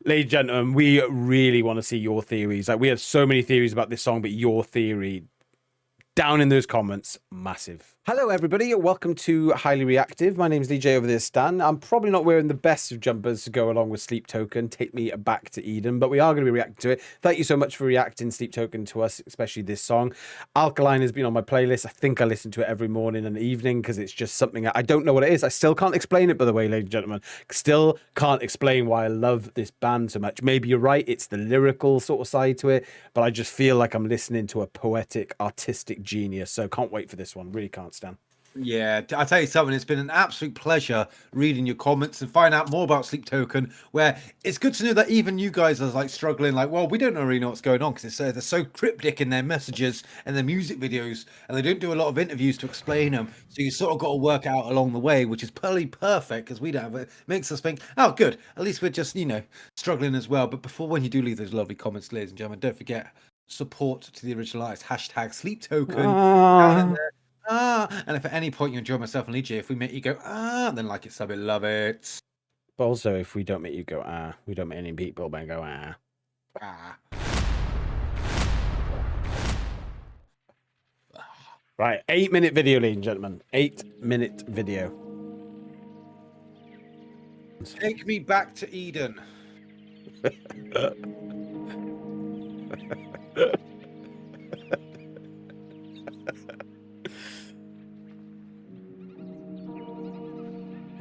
Ladies and gentlemen, we really want to see your theories. Like, we have so many theories about this song, but your theory down in those comments, massive. Hello, everybody. Welcome to Highly Reactive. My name's DJ over there, Stan. I'm probably not wearing the best of jumpers to go along with Sleep Token, Take Me Back to Eden, but we are going to be reacting to it. Thank you so much for reacting, Sleep Token, to us, especially this song. Alkaline has been on my playlist. I think I listen to it every morning and evening because it's just something I don't know what it is. I still can't explain it, by the way, ladies and gentlemen. Still can't explain why I love this band so much. Maybe you're right. It's the lyrical sort of side to it, but I just feel like I'm listening to a poetic, artistic genius. So can't wait for this one. Really can't stand. Yeah, I'll tell you something, it's been an absolute pleasure reading your comments and find out more about Sleep Token, where it's good to know that even you guys are like struggling, like, well, we don't really know what's going on because they're so cryptic in their messages and their music videos, and they don't do a lot of interviews to explain them. So you sort of got to work out along the way, which is probably perfect because we don't have it. Makes us think, oh, good, at least we're just, struggling as well. But before, when you do leave those lovely comments, ladies and gentlemen, don't forget support to the original artist, hashtag Sleep Token. Down in there. And if at any point you enjoy myself and EJ, if we make you go then like it, sub it, love it. But also, if we don't make you go we don't make any people then go Right, 8-minute video, ladies and gentlemen. 8-minute video. Take me back to Eden.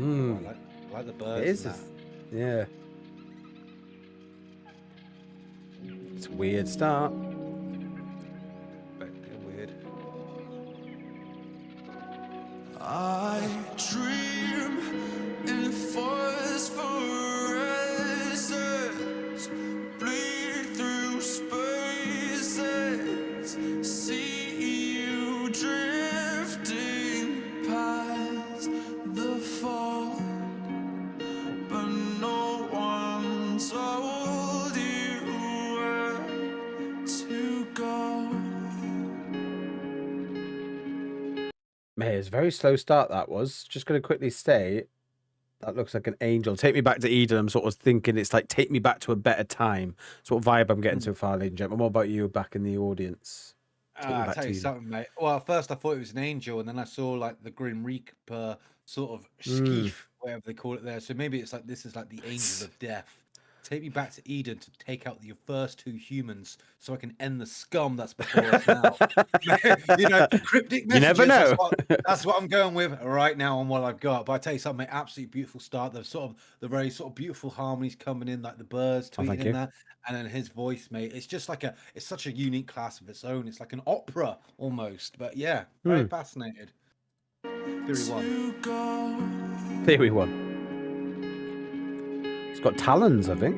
I like the birds. It is. Yeah. It's a weird start. Weird. I dream in phosphorescence, bleed through spaces, see you drifting past the fall, but no one told you where to go. Man, it's a very slow start, that was. Just going to quickly say, that looks like an angel. Take me back to Eden. I'm sort of thinking it's like, take me back to a better time. Sort of vibe I'm getting so far, ladies and gentlemen. What about you back in the audience? I'll tell you something, mate. Well, at first I thought it was an angel, and then I saw like the Grim Reaper sort of skeef, whatever they call it there. So maybe it's like this is like the angel of death. Take me back to Eden to take out your first 2 humans, so I can end the scum that's before us now. Cryptic messages. You never know. That's what I'm going with right now on what I've got. But I tell you something, mate, absolutely beautiful start. The very sort of beautiful harmonies coming in, like the birds tweeting in that, and then his voice, mate. It's just like it's such a unique class of its own. It's like an opera almost. But yeah, very fascinated. Theory 1. Theory 1. It's got talons, I think.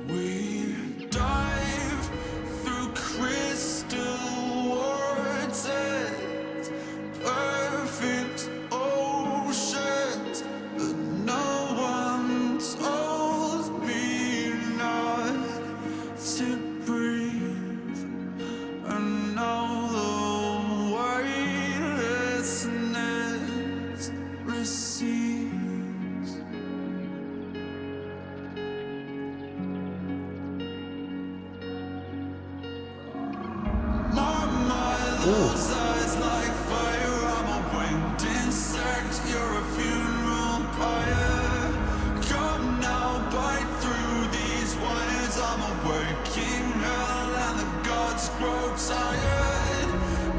We dive through crystal waters, perfect oceans, but no one told me not to breathe. And now the weightlessness recedes. Those eyes like fire, I'm a winged insect, you're a funeral pyre. Come now, bite through these wires, I'm a waking hell and the gods grow tired.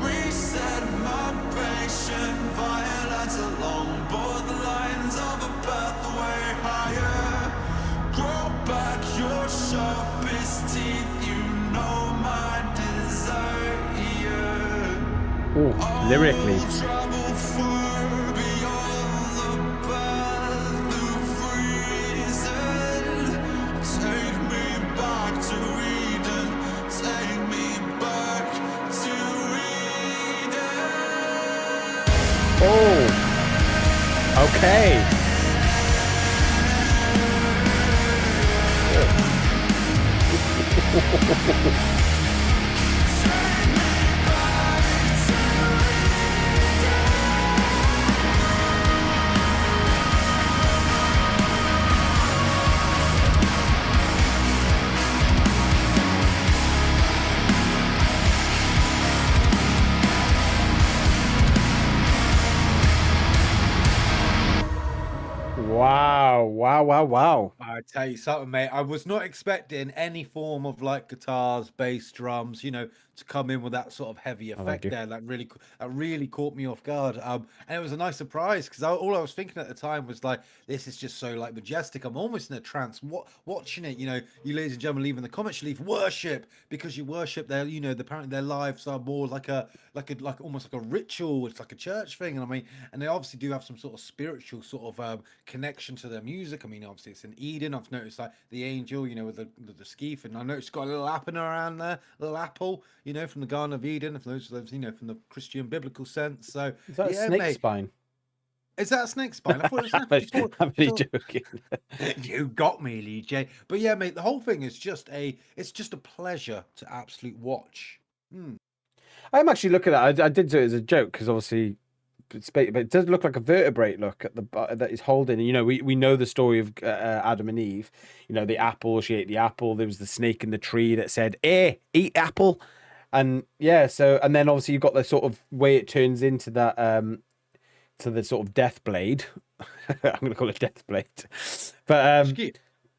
Reset my patient violence along both lines of a pathway higher. Grow back your sharpest teeth, you know my desire. Oh, lyrically. Oh, okay. wow, wow, wow. I tell you something, mate. I was not expecting any form of like guitars, bass, drums, to come in with that sort of heavy Oh, thank effect you. there. That really caught me off guard. And it was a nice surprise because all I was thinking at the time was like, this is just so like majestic. I'm almost in a trance. Watching it, you ladies and gentlemen, leave in the comments, you leave worship because you worship their, apparently their lives are more like almost like a ritual. It's like a church thing, and I mean, and they obviously do have some sort of spiritual sort of connection to their music. I mean, obviously it's in Eden. I've noticed like the angel, with the skeef, and I noticed it's got a little apple around there, a little apple, from the Garden of Eden, if those, from the Christian biblical sense. So Is that a yeah, snake mate. spine? Is that a snake spine? I thought it was an I'm apple. I'm really joking. You got me, Lee J. But yeah, mate, the whole thing is it's just a pleasure to absolute watch. I'm actually looking at it. I did do it as a joke because obviously, but it does look like a vertebrate look at the that is holding. We know the story of Adam and Eve. The apple. She ate the apple. There was the snake in the tree that said, eat apple." And yeah, so and then obviously you've got the sort of way it turns into that to the sort of death blade. I'm going to call it death blade, but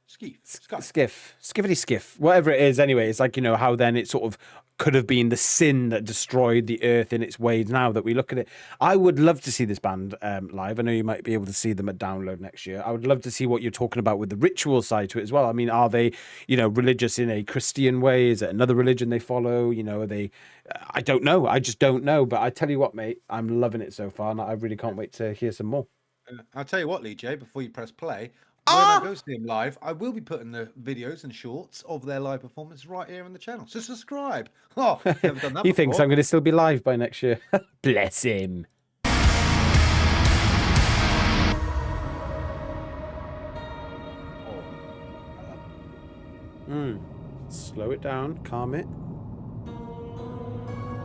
skiffity skiff, whatever it is. Anyway, it's like how then it sort of could have been the sin that destroyed the earth in its ways. Now that we look at it, I would love to see this band live. I know you might be able to see them at Download next year. I would love to see what you're talking about with the ritual side to it as well. I mean, are they religious in a Christian way? Is it another religion they follow? Are they? I don't know. I just don't know. But I tell you what, mate, I'm loving it so far, and I really can't wait to hear some more. I'll tell you what, Lee J, before you press play, when I go see them live, I will be putting the videos and shorts of their live performance right here on the channel. So subscribe. Oh, never done that He thinks before. I'm going to still be live by next year. Bless him. Slow it down, calm it.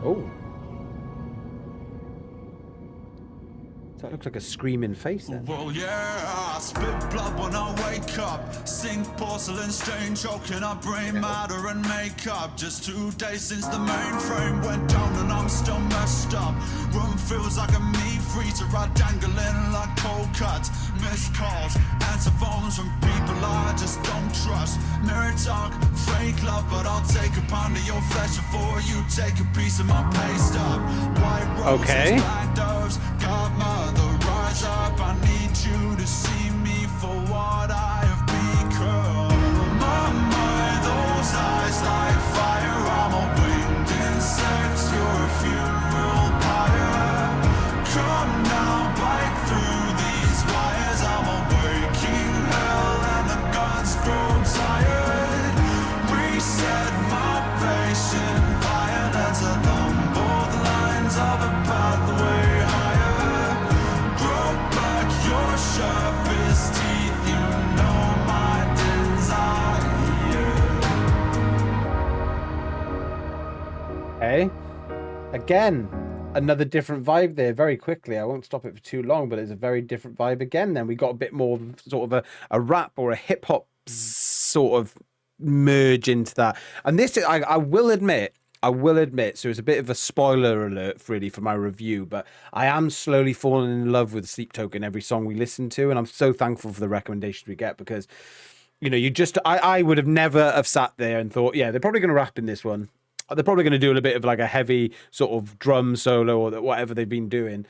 Oh. That looks like a screaming face then. Well, yeah, I spit blood when I wake up. Sink porcelain stain, choking up brain matter and makeup. Just 2 days since the mainframe went down and I'm still messed up. Room feels like a meat freezer, I dangling like cold cuts. Missed calls, answer phones from people I just don't trust. Mirror talk, fake love, but I'll take a pound of your flesh before you take a piece of my pay stub. White roses, Okay. black doves, godmother, rise up. I need you to see me for what I have become. My mind, those eyes like fire. I'm a winged insect, you're a funeral pyre. Come now, bite through these wires. I'm a waking hell and the gods grow tired. Reset my patient violence along both lines of a pathway higher. Grow back your sharpest teeth, you know my desire. Okay. Again, another different vibe there very quickly. I won't stop it for too long, but it's a very different vibe again. Then we got a bit more of sort of a rap or a hip hop sort of merge into that. And this, I will admit, so it's a bit of a spoiler alert really for my review, but I am slowly falling in love with Sleep Token every song we listen to, and I'm so thankful for the recommendations we get because, I would have never have sat there and thought, yeah, they're probably going to rap in this one. They're probably going to do a bit of like a heavy sort of drum solo or whatever they've been doing.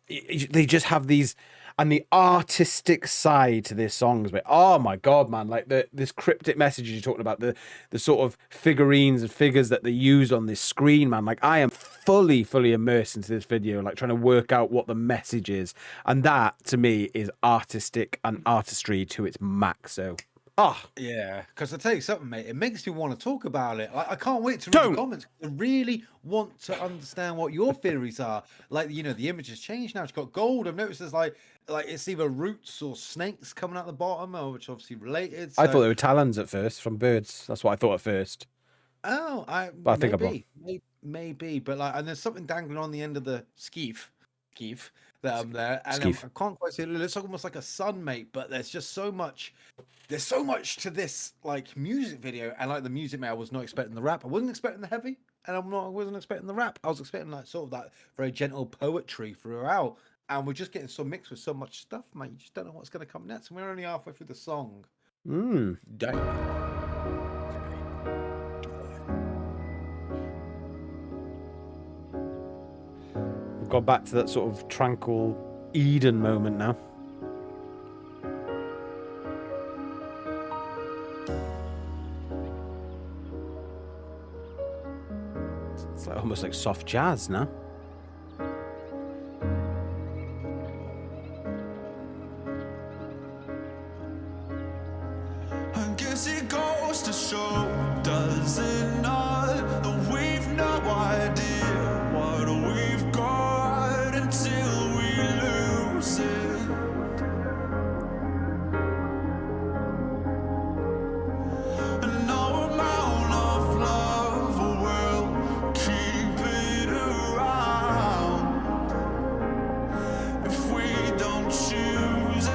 They just have these, and the artistic side to their songs. But oh my god, man! Like this cryptic messages you're talking about, the sort of figurines and figures that they use on this screen, man. Like I am fully immersed into this video, like trying to work out what the message is, and that to me is artistic and artistry to its max. So. Oh. Yeah, because I tell you something, mate, it makes me want to talk about it. I can't wait to read the comments. I really want to understand what your theories are. Like, the image has changed now. It's got gold. I've noticed there's like it's either roots or snakes coming out the bottom, which obviously related. So... I thought they were talons at first from birds. That's what I thought at first. Oh, I think I'm wrong. Maybe, but and there's something dangling on the end of the skeef that there, and I can't quite see it. It looks almost like a sun, mate. But there's just so much. There's so much to this music video, and the music, mate, I was not expecting the rap. I wasn't expecting the heavy, and I wasn't expecting the rap. I was expecting sort of that very gentle poetry throughout. and we're just getting so mixed with so much stuff, mate. You just don't know what's going to come next, and we're only halfway through the song. We've got back to that sort of tranquil Eden moment now. It's like almost like soft jazz now. I guess it goes to show, does it not, that we've no idea what we've got until we lose it. And no amount of love will keep it around if we don't choose it.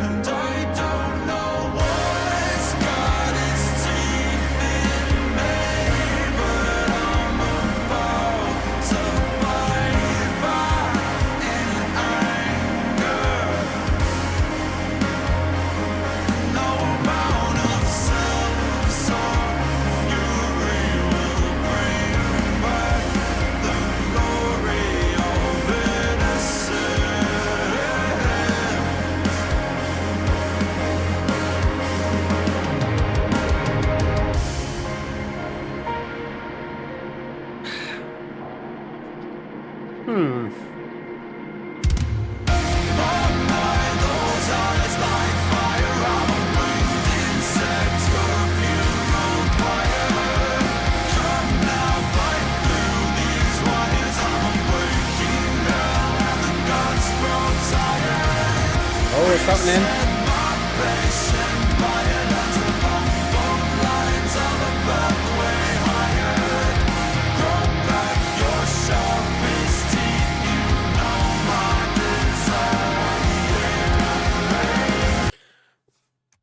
And I don't know what's got its teeth in me, but I'm about to bite back in anger. No amount of self-absorbed fury will bring back the glory of innocence. Those eyes like fire, I'm a winged insect, you're a funeral pyre. Come now, bite through these wires, I'm a breaking down, and the gods grow tired. Oh, it's happening. My patient violence, the bone lines of a pathway higher. Grow back your sharpest teeth, you know my desire.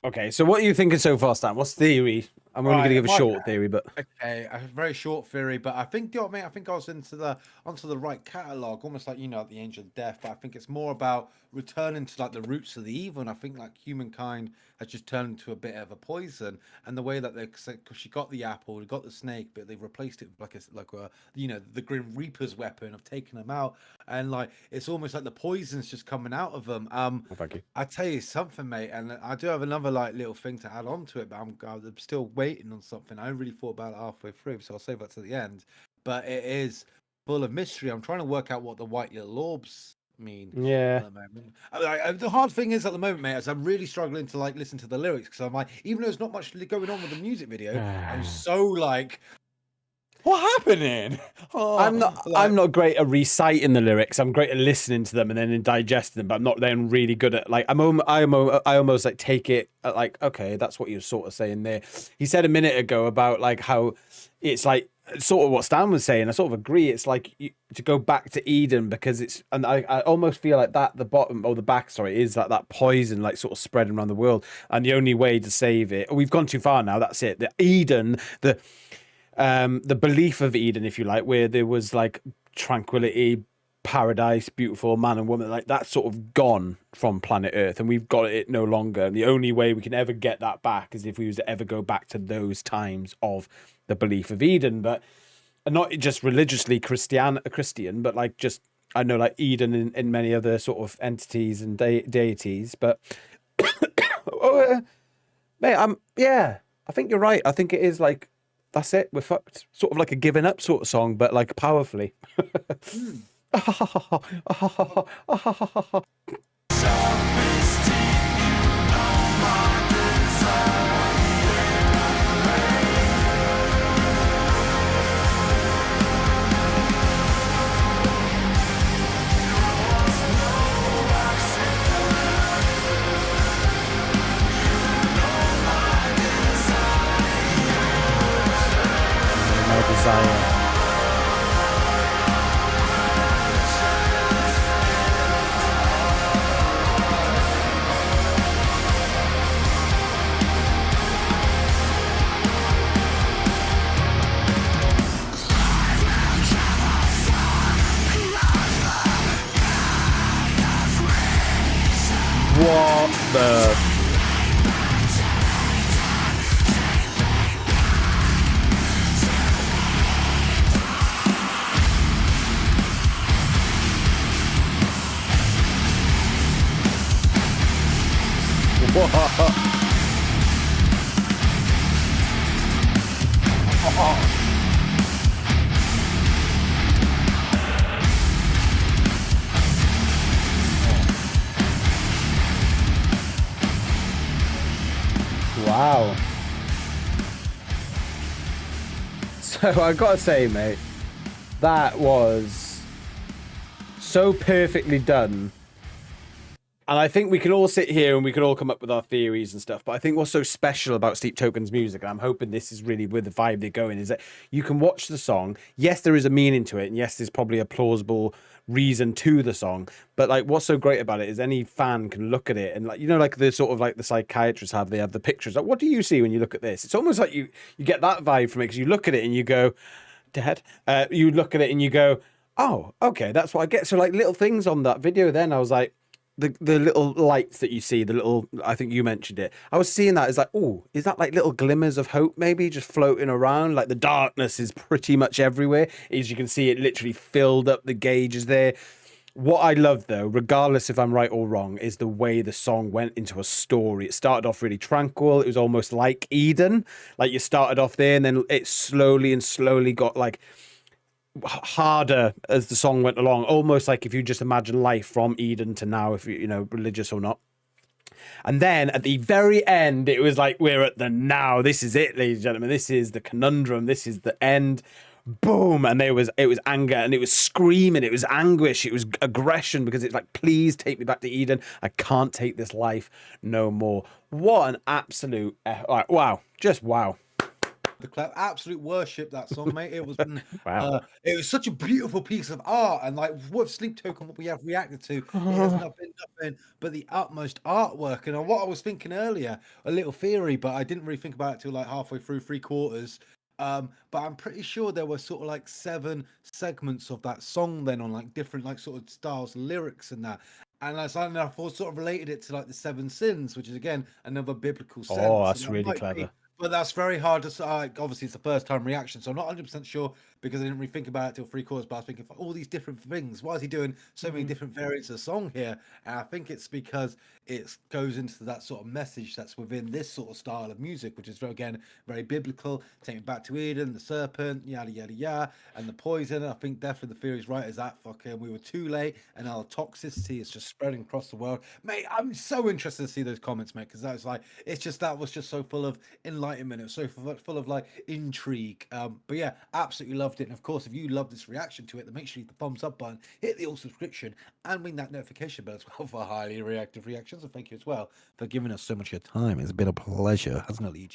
Okay, so what are you thinking so far, Stan? What's the theory? I'm only going to give a short theory, but Okay, a very short theory, but I think, you know what I mean? I think I was onto the right catalog, almost like, you know, the Angel of Death. But I think it's more about returning to like the roots of the evil. And I think like humankind has just turned into a bit of a poison. And the way that they, because she got the apple, they got the snake, but they've replaced it with like a you know, the Grim Reaper's weapon of taking them out. And like it's almost like the poison's just coming out of them. oh, thank you. I tell you something, mate, and I do have another like little thing to add on to it, but I'm still waiting on something. I really thought about it halfway through, so I'll save that to the end. But it is full of mystery. I'm trying to work out what the white little orbs mean. Yeah. At the moment. The hard thing is at the moment, mate, is I'm really struggling to like listen to the lyrics because I'm like, even though there's not much going on with the music video, I'm so like, what happening? Oh, I'm not great at reciting the lyrics. I'm great at listening to them and then digesting them, but I'm not then really good at like I almost like take it at like, okay, that's what you're sort of saying there. He said a minute ago about like how it's like sort of what Stan was saying. I sort of agree. It's like to go back to Eden because it's, and I almost feel like that the bottom or the back, sorry, is that poison like sort of spreading around the world, and the only way to save it, we've gone too far now. That's it. The Eden, the belief of Eden, if you like, where there was like tranquility, paradise, beautiful man and woman, like that's sort of gone from planet Earth, and we've got it no longer. And the only way we can ever get that back is if we was to ever go back to those times of the belief of Eden, but not just religiously Christian, but like just, I know like Eden in many other sort of entities and deities. But mate, I think you're right. I think it is like, that's it, we're fucked. Sort of like a giving up sort of song, but like powerfully. My desire. What the... What? Wow. So I gotta say, mate, that was so perfectly done. And I think we can all sit here and we can all come up with our theories and stuff. But I think what's so special about Sleep Token's music, and I'm hoping this is really where the vibe they're going, is that you can watch the song. Yes, there is a meaning to it. And yes, there's probably a plausible reason to the song. But like, what's so great about it is any fan can look at it and, like, you know, like the sort of like the psychiatrists have, they have the pictures. Like, what do you see when you look at this? It's almost like you get that vibe from it, because you look at it and you go, Dad. You look at it and you go, oh, okay, that's what I get. So like little things on that video, then I was like, the little lights that you see, the little, I think you mentioned it, I was seeing that as like, oh, is that like little glimmers of hope maybe just floating around? Like the darkness is pretty much everywhere. As you can see, it literally filled up the gauges there. What I love, though, regardless if I'm right or wrong, is the way the song went into a story. It started off really tranquil. It was almost like Eden. Like you started off there and then it slowly and slowly got like harder as the song went along, almost like if you just imagine life from Eden to now, if you know, religious or not. And then at the very end, it was like, we're at the now. This is it, ladies and gentlemen. This is the conundrum. This is the end. Boom. And it was anger, and it was screaming. It was anguish. It was aggression, because it's like, please take me back to Eden. I can't take this life no more. What an absolute, wow. Just wow. The clap, absolute worship that song, mate. It was Wow. it was such a beautiful piece of art, and like with Sleep Token, what we have reacted to, it has nothing but the utmost artwork. And what I was thinking earlier, a little theory, but I didn't really think about it till like halfway through, three quarters. But I'm pretty sure there were sort of like 7 segments of that song then on like different like sort of styles, lyrics and that. And I thought sort of related it to like the 7 sins, which is again another biblical sense. Oh, that's And that really might clever. be, but that's very hard to say. Obviously, it's the first time reaction, so I'm not 100% sure because I didn't really think about it till three quarters. But I was thinking, for all these different things, why is he doing so many different variants of song here? And I think it's because it goes into that sort of message that's within this sort of style of music, which is again very biblical. Take me back to Eden, the serpent, yada yada yada, and the poison. I think definitely the theory is right. Is that fucking we were too late, and our toxicity is just spreading across the world, mate. I'm so interested to see those comments, mate, because that was like, it's just that was just so full of enlightenment. It was so full of like intrigue. But yeah, absolutely loved it. And of course, if you love this reaction to it, then make sure you hit the thumbs up button, hit the all subscription, and ring that notification bell as well for highly reactive reactions. And thank you as well for giving us so much of your time. It's been a pleasure, hasn't it,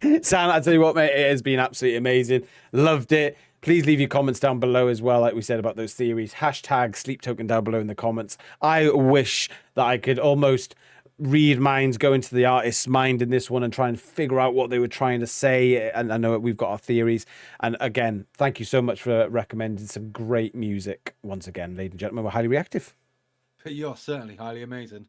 EJ? Sam, I tell you what, mate, it has been absolutely amazing. Loved it. Please leave your comments down below as well, like we said about those theories. Hashtag Sleep Token down below in the comments. I wish that I could almost read minds, go into the artist's mind in this one and try and figure out what they were trying to say. And I know we've got our theories. And again, thank you so much for recommending some great music. Once again, ladies and gentlemen, we're highly reactive. You're certainly highly amazing.